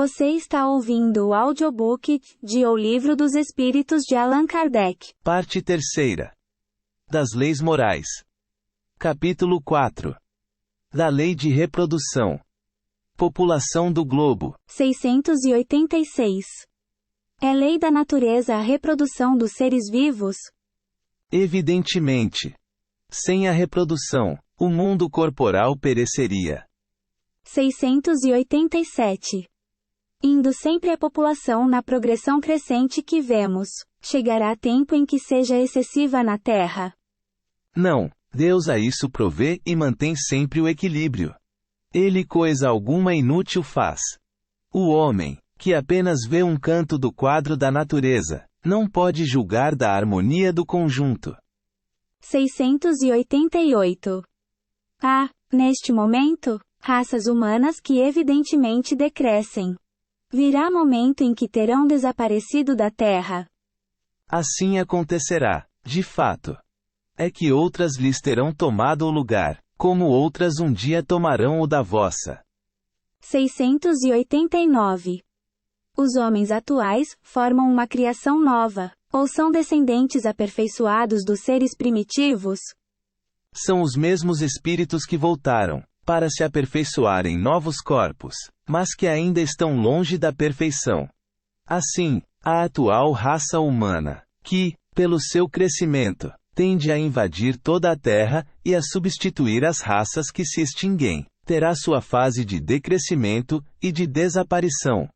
Você está ouvindo o audiobook de O Livro dos Espíritos de Allan Kardec. Parte 3. Das Leis Morais. Capítulo 4. Da Lei de Reprodução. População do Globo. 686. É lei da natureza a reprodução dos seres vivos? Evidentemente. Sem a reprodução, o mundo corporal pereceria. 687. Indo sempre a população na progressão crescente que vemos, chegará tempo em que seja excessiva na Terra? Não, Deus a isso provê e mantém sempre o equilíbrio. Ele coisa alguma inútil faz. O homem, que apenas vê um canto do quadro da natureza, não pode julgar da harmonia do conjunto. 688. Há, neste momento, raças humanas que evidentemente decrescem. Virá momento em que terão desaparecido da Terra. Assim acontecerá, de fato. É que outras lhes terão tomado o lugar, como outras um dia tomarão o da vossa. 689. Os homens atuais formam uma criação nova, ou são descendentes aperfeiçoados dos seres primitivos? São os mesmos espíritos que voltaram, para se aperfeiçoar em novos corpos, mas que ainda estão longe da perfeição. Assim, a atual raça humana, que, pelo seu crescimento, tende a invadir toda a Terra e a substituir as raças que se extinguem, terá sua fase de decrescimento e de desaparição.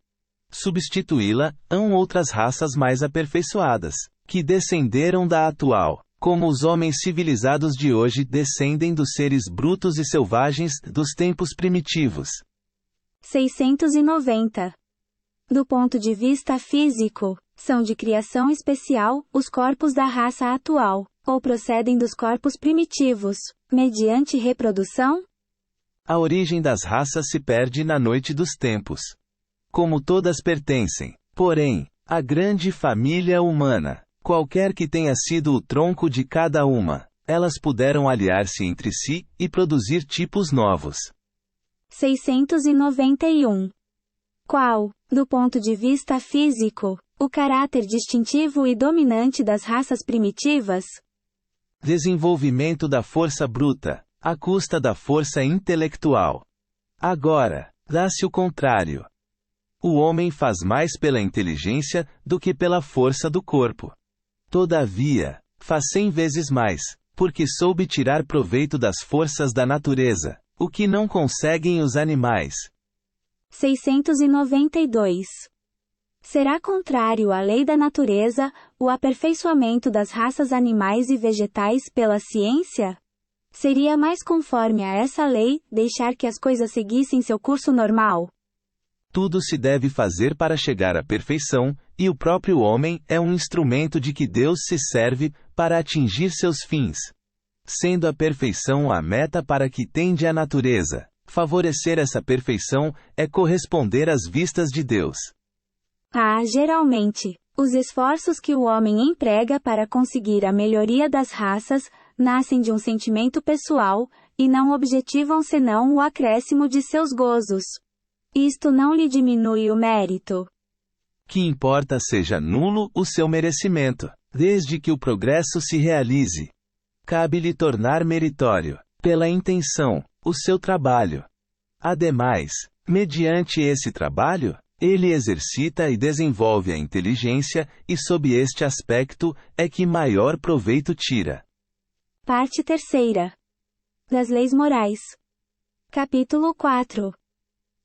Substituí-la-ão outras raças mais aperfeiçoadas, que descenderam da atual, como os homens civilizados de hoje descendem dos seres brutos e selvagens dos tempos primitivos. 690. Do ponto de vista físico, são de criação especial os corpos da raça atual, ou procedem dos corpos primitivos, mediante reprodução? A origem das raças se perde na noite dos tempos. Como todas pertencem, porém, à grande família humana, qualquer que tenha sido o tronco de cada uma, elas puderam aliar-se entre si e produzir tipos novos. 691. Qual, do ponto de vista físico, o caráter distintivo e dominante das raças primitivas? Desenvolvimento da força bruta, à custa da força intelectual. Agora, dá-se o contrário. O homem faz mais pela inteligência do que pela força do corpo. Todavia, faz 100 vezes mais, porque soube tirar proveito das forças da natureza, o que não conseguem os animais. 692. Será contrário à lei da natureza, o aperfeiçoamento das raças animais e vegetais pela ciência? Seria mais conforme a essa lei, deixar que as coisas seguissem seu curso normal? Tudo se deve fazer para chegar à perfeição, e o próprio homem é um instrumento de que Deus se serve para atingir seus fins. Sendo a perfeição a meta para que tende a natureza, favorecer essa perfeição é corresponder às vistas de Deus. Geralmente, os esforços que o homem emprega para conseguir a melhoria das raças, nascem de um sentimento pessoal, e não objetivam senão o acréscimo de seus gozos. Isto não lhe diminui o mérito. Que importa seja nulo o seu merecimento, desde que o progresso se realize. Cabe-lhe tornar meritório, pela intenção, o seu trabalho. Ademais, mediante esse trabalho, ele exercita e desenvolve a inteligência, e sob este aspecto, é que maior proveito tira. Parte 3. Das Leis Morais. Capítulo 4.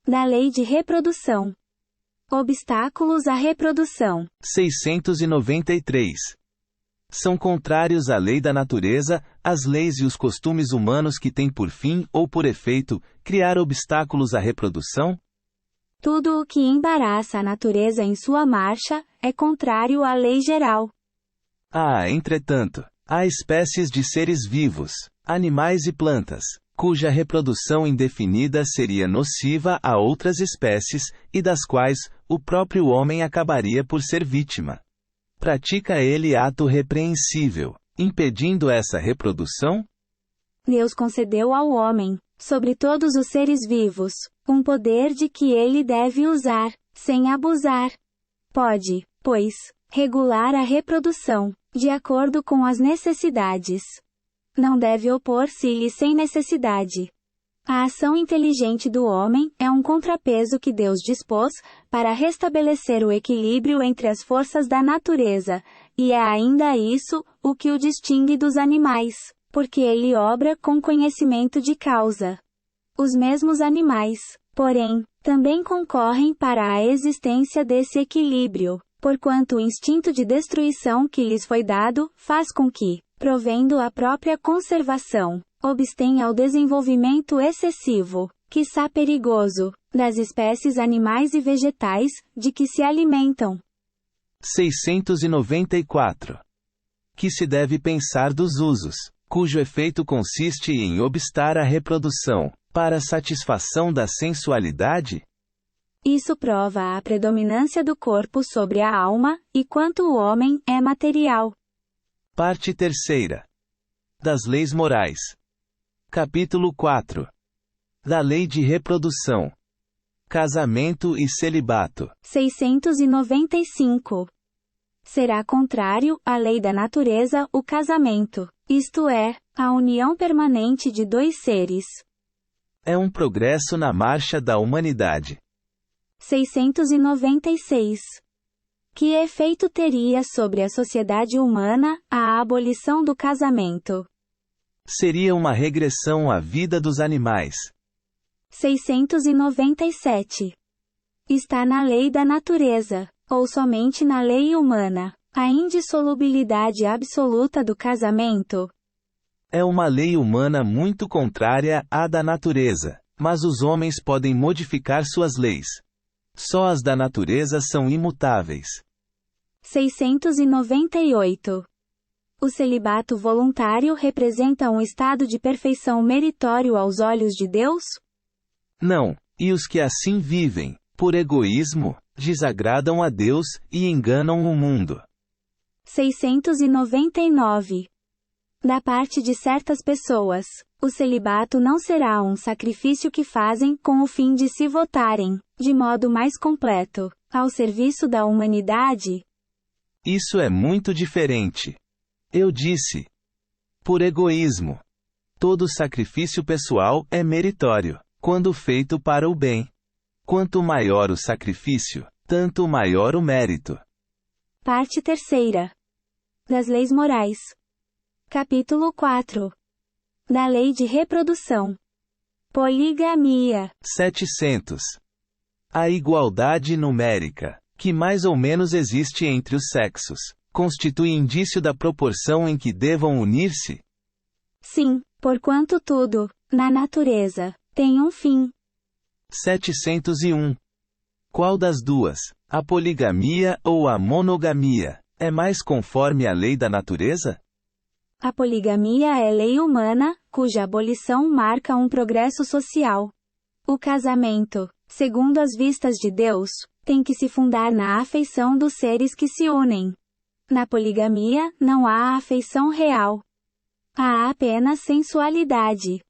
Da Lei de Reprodução. Obstáculos à reprodução. 693. São contrários à lei da natureza, as leis e os costumes humanos que têm por fim ou por efeito, criar obstáculos à reprodução? Tudo o que embaraça a natureza em sua marcha, é contrário à lei geral. Entretanto, há espécies de seres vivos, animais e plantas, cuja reprodução indefinida seria nociva a outras espécies, e das quais, o próprio homem acabaria por ser vítima. Pratica ele ato repreensível, impedindo essa reprodução? Deus concedeu ao homem, sobre todos os seres vivos, um poder de que ele deve usar, sem abusar. Pode, pois, regular a reprodução, de acordo com as necessidades. Não deve opor-se-lhe sem necessidade. A ação inteligente do homem é um contrapeso que Deus dispôs, para restabelecer o equilíbrio entre as forças da natureza, e é ainda isso, o que o distingue dos animais, porque ele obra com conhecimento de causa. Os mesmos animais, porém, também concorrem para a existência desse equilíbrio, porquanto o instinto de destruição que lhes foi dado, faz com que, provendo a própria conservação, obstenha ao desenvolvimento excessivo, quiçá perigoso, das espécies animais e vegetais, de que se alimentam. 694. Que se deve pensar dos usos, cujo efeito consiste em obstar a reprodução, para a satisfação da sensualidade? Isso prova a predominância do corpo sobre a alma, e quanto o homem é material. Parte 3. Das leis morais. Capítulo 4. Da lei de reprodução. Casamento e celibato. 695. Será contrário à lei da natureza o casamento, isto é, a união permanente de dois seres. É um progresso na marcha da humanidade. 696. Que efeito teria sobre a sociedade humana a abolição do casamento? Seria uma regressão à vida dos animais. 697. Está na lei da natureza, ou somente na lei humana, a indissolubilidade absoluta do casamento? É uma lei humana muito contrária à da natureza, mas os homens podem modificar suas leis. Só as da natureza são imutáveis. 698. O celibato voluntário representa um estado de perfeição meritório aos olhos de Deus? Não, e os que assim vivem, por egoísmo, desagradam a Deus e enganam o mundo. 699. Da parte de certas pessoas, o celibato não será um sacrifício que fazem com o fim de se votarem, de modo mais completo, ao serviço da humanidade? Isso é muito diferente. Eu disse. Por egoísmo. Todo sacrifício pessoal é meritório, quando feito para o bem. Quanto maior o sacrifício, tanto maior o mérito. Parte 3. Das leis morais. Capítulo 4. Da lei de reprodução. Poligamia. 700. A igualdade numérica, que mais ou menos existe entre os sexos, constitui indício da proporção em que devam unir-se? Sim, porquanto tudo, na natureza, tem um fim. 701. Qual das duas, a poligamia ou a monogamia, é mais conforme à lei da natureza? A poligamia é lei humana, cuja abolição marca um progresso social. O casamento, segundo as vistas de Deus, tem que se fundar na afeição dos seres que se unem. Na poligamia, não há afeição real. Há apenas sensualidade.